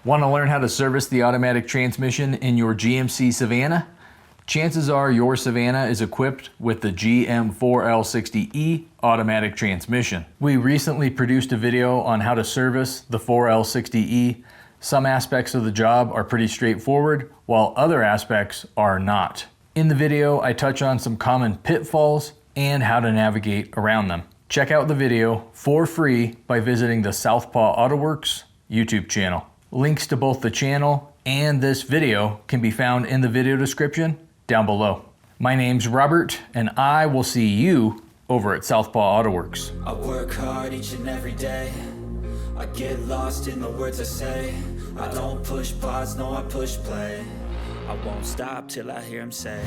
Want to learn how to service the automatic transmission in your GMC Savana? Chances are your Savana is equipped with the GM4L60E automatic transmission. We recently produced a video on how to service the 4L60E. Some aspects of the job are pretty straightforward, while other aspects are not. In the video, I touch on some common pitfalls and how to navigate around them. Check out the video for free by visiting the Southpaw Autoworks YouTube channel. Links to both the channel and this video can be found in the video description down below. My name's Robert, and I will see you over at Southpaw Autoworks. I work hard each and every day. I get lost in the words I say. I don't push pause, no I push play. I won't stop till I hear him say